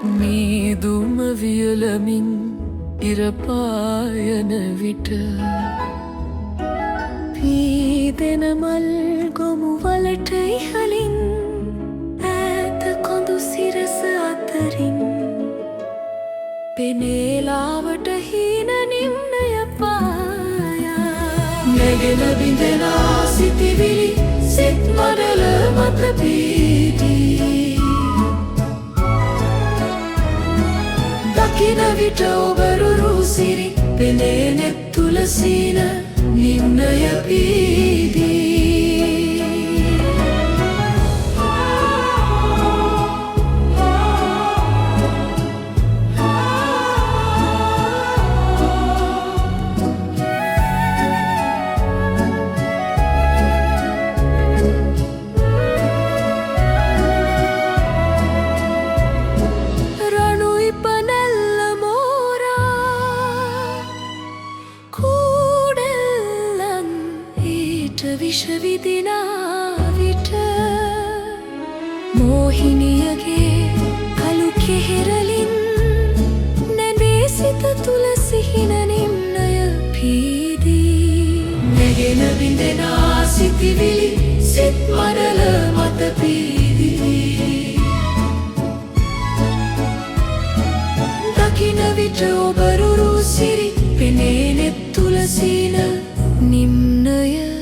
මීදුම වියලමින් ඉරපායන විට පීදෙන මල් ගොමු වලට ඉහලින් ඈත කොඳු සිරස අතරින් පෙනේලාවට හීන නිම්නය පායා නැගෙන බිඳෙනා සිතිවිලි සිත් මඩල මත පීඩී දකින විට ඔබරුරු සිරි පෙනේ නෙත් තුල සීන නිම්නය පීදී විෂ විදිනා විට මෝහිනියගේ කළු කෙහෙරලින් නැනේ සිත තුල සිහින නිම්නය පීදී නැගෙන බිඳෙනා සිතිවිලි සිත් මඩල මත පීදී දකින විට ඔබරුරු සිරි පෙනේ නෙත් තුල සීන නිම්නය